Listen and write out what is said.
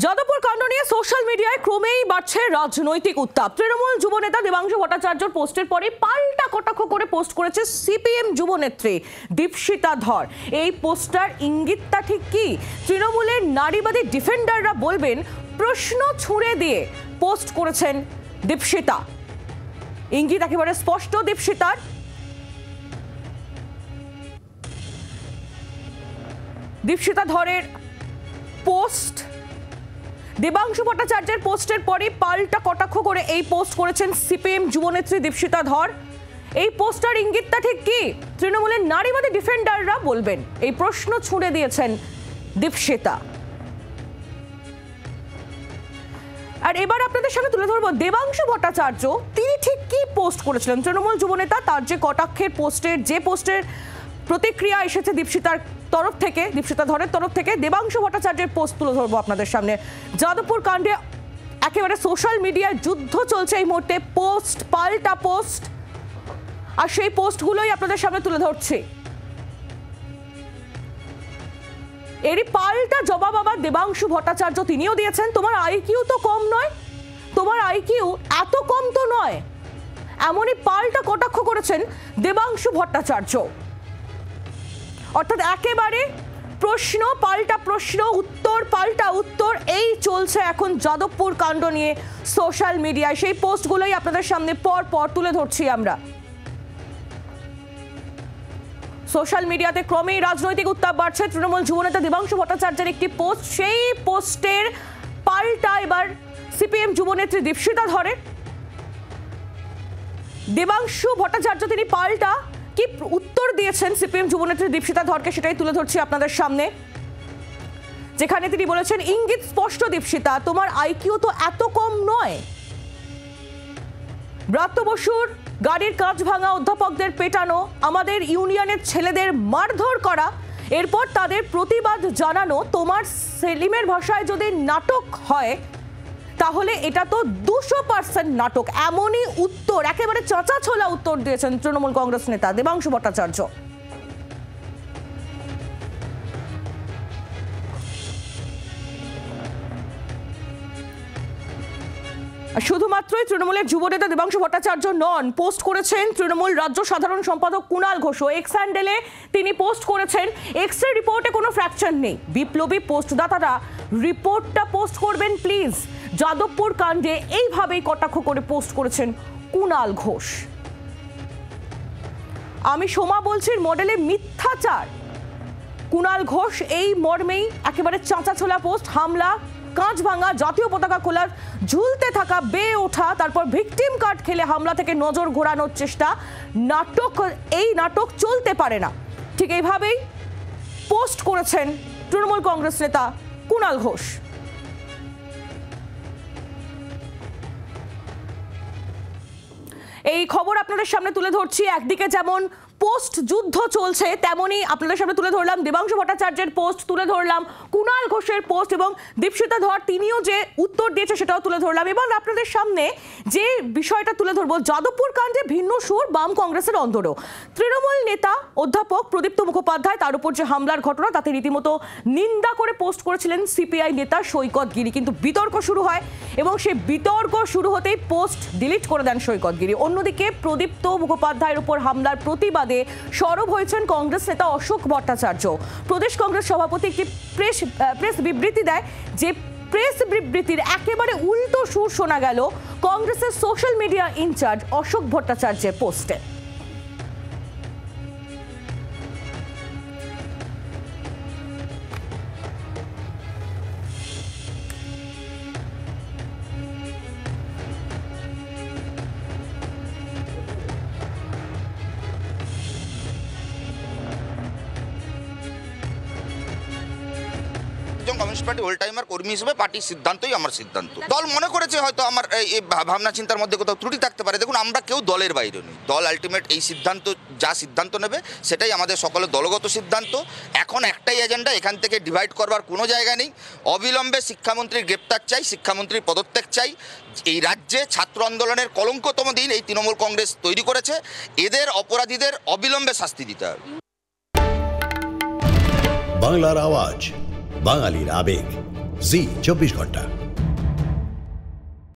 যাদবপুর কাণ্ড নিয়ে সোশ্যাল মিডিয়ায় ক্রমেই বাড়ছে রাজনৈতিক উত্তাপ। তৃণমূল যুবনেতা দেবাংশু ভট্টাচার্যর পোস্টের পরে পাল্টা কটাক্ষ করে পোস্ট করেছে সিপিএম যুবনেত্রী দীপশিতা ধর। এই পোস্টার ইঙ্গিতটা ঠিক কি? তৃণমূলের নারীবাদী ডিফেন্ডাররা বলবেন প্রশ্ন ছুঁড়ে দিয়ে পোস্ট করেছেন দীপশিতা। ইঙ্গিত একেবারে স্পষ্ট দীপশিতার। দীপশিতা ধরের পোস্ট, দেবাংশু ভট্টাচার্যের পোস্টের পরে পাল্টা কটাক্ষ করে এই পোস্ট করেছেন সিপিএম যুবনেত্রী দীপশিতা ধর। এই পোস্টার ইঙ্গিতটা ঠিক কি? তৃণমূলের নারীবাদী ডিফেন্ডাররা বলবেন। এই প্রশ্ন ছুঁড়ে দিয়েছেন দীপশিতা। আর এবার আপনাদের সামনে তুলে ধরবো দেবাংশু ভট্টাচার্য তিনি ঠিক কি পোস্ট করেছিলেন। তৃণমূল যুবনেতা তার যে কটাক্ষের পোস্টের প্রতিক্রিয়া এসেছে দীপশিতার তরফ থেকে, দীপশিতা ধরের তরফ থেকে দেবাংশু ভট্টাচার্যের পোস্ট তুলে ধরবো আপনাদের সামনে। যাদবপুর কাণ্ডে একেবারে সোশ্যাল মিডিয়ায় যুদ্ধ চলছে এই মুহূর্তে, পোস্ট পাল্টা পোস্ট, আর সেই পোস্টগুলোই আপনাদের সামনে তুলে ধরছে। এরই পাল্টা জবাব আবার দেবাংশু ভট্টাচার্য তিনিও দিয়েছেন। তোমার আইকিউ তো কম নয়, তোমার আইকিউ এত কম তো নয়, এমনই পাল্টা কটাক্ষ করেছেন দেবাংশু ভট্টাচার্য। অর্থাৎ একেবারে প্রশ্ন পাল্টা প্রশ্ন, উত্তর পাল্টা উত্তর, এই চলছে এখন যাদবপুর কাণ্ড নিয়ে সোশ্যাল মিডিয়ায়। সেই পোস্টগুলোই আপনাদের সামনে পর পর তুলে ধরছি আমরা। সোশ্যাল মিডিয়াতে ক্রমেই রাজনৈতিক উত্তাপ বাড়ছে। তৃণমূল যুবনেতা দেবাংশু ভট্টাচার্যের একটি পোস্ট, সেই পোস্টের পাল্টা এবার সিপিএম যুবনেত্রী দীপশিতা ধরে। দেবাংশু ভট্টাচার্য তিনি পাল্টা কি উত্তর দিয়েছেন সিপিএম যুবনেত্রী দীপশিতা ধরকে, সেটাই তুলে ধরছি আপনাদের সামনে। যেখানে তিনি বলেছেন ইঙ্গিত স্পষ্ট দীপশিতা, তোমার আইকিউ তো এত কম নয়। ব্রাত্য বসুর গাড়ির কাঁচ ভাঙা, অধ্যাপকদের পেটানো, আমাদের ইউনিয়নের ছেলেদের মারধর করা, এরপর তাদের প্রতিবাদ জানানো, তোমার সেলিমের ভাষায় যদি নাটক হয় তাহলে এটা তো 200% নাটক। এমনই উত্তর, একেবারে চাঁচা ছোলা উত্তর দিয়েছেন তৃণমূল কংগ্রেস নেতা দেবাংশু ভট্টাচার্য। শুধুমাত্রই তৃণমূলের যুবনেতা দেবাংশু ভট্টাচার্য নন, পোস্ট করেছেন তৃণমূল রাজ্য সাধারণ সম্পাদক কুণাল ঘোষ। এক্স হ্যান্ডেলে তিনি পোস্ট করেছেন, এক্সের রিপোর্টে কোনো ফ্র্যাকচার নেই, বিপ্লবী পোস্টদাতারা রিপোর্টটা পোস্ট করবেন প্লিজ। যাদবপুর কাণ্ডে এইভাবেই কটাক্ষ করে পোস্ট করেছেন কুণাল ঘোষ। আমি সোমা বলছির মডেলে মিথ্যাচার, কুণাল ঘোষ এই মর্মেই একেবারে চাঁচা ছোলা পোস্ট। হামলা, কাঁচ ভাঙা, জাতীয় পতাকা খোলার ঝুলতে থাকা বেয়ে ওঠা, তারপর ভিকটিম কার্ড খেলে হামলা থেকে নজর ঘোরানোর চেষ্টা, নাটক, এই নাটক চলতে পারে না। ঠিক এইভাবেই পোস্ট করেছেন তৃণমূল কংগ্রেস নেতা কুণাল ঘোষ। এই খবর আপনাদের সামনে তুলে ধরছি। একদিকে যেমন পোস্ট যুদ্ধ চলছে, তেমনই আপনাদের সামনে তুলে ধরলাম দেবাংশু ভট্টাচার্যের পোস্ট, তুলে ধরলাম কুণাল ঘোষের পোস্ট, এবং দীপশিতা ধর তিনিও যে উত্তর দিয়েছে সেটাও তুলে ধরলাম। এবার আপনাদের সামনে যে বিষয়টা তুলে ধরবো, যাদবপুর কাণ্ডে ভিন্ন সুর বাম কংগ্রেসের অন্দরও। তৃণমূল নেতা অধ্যাপক প্রদীপ্ত মুখোপাধ্যায়, তার উপর যে হামলার ঘটনা, তাতে রীতিমতো নিন্দা করে পোস্ট করেছিলেন সিপিআই নেতা সৈকত গিরি। কিন্তু বিতর্ক শুরু হয় এবং সেই বিতর্ক শুরু হতেই পোস্ট ডিলিট করে দেন সৈকত গিরি। অন্যদিকে প্রদীপ্ত মুখোপাধ্যায়ের উপর হামলার প্রতিবাদে সরব হয়েছেন কংগ্রেস নেতা অশোক ভট্টাচার্য। প্রদেশ কংগ্রেস সভাপতি একটি প্রেস বিবৃতি দেয়, যে প্রেস বিবৃতির একেবারে উল্টো সুর শোনা গেল কংগ্রেসের সোশ্যাল মিডিয়া ইনচার্জ অশোক ভট্টাচার্যের পোস্টে। কমিউনিস্ট পার্টি হোল টাইমার কর্মী হিসেবে পার্টির সিদ্ধান্তই আমার সিদ্ধান্ত। দল মনে করেছে হয়তো আমার এই ভাবনা চিন্তার মধ্যে কোথাও ত্রুটি থাকতে পারে। দেখুন, আমরা কেউ দলের বাইরে নই। দল আলটিমেট এই সিদ্ধান্ত, যা সিদ্ধান্ত নেবে সেটাই আমাদের সকলের দলগত সিদ্ধান্ত। এখন একটাই এজেন্ডা, এখান থেকে ডিভাইড করবার কোনো জায়গা নেই। অবিলম্বে শিক্ষামন্ত্রীর গ্রেপ্তার চাই, শিক্ষামন্ত্রীর পদত্যাগ চাই। এই রাজ্যে ছাত্র আন্দোলনের কলঙ্কতম দিন এই তৃণমূল কংগ্রেস তৈরি করেছে। এদের অপরাধীদের অবিলম্বে শাস্তি দিতে হবে। বাংলার আওয়াজ, বাঙালির আবেগ, জি 24 ঘন্টা।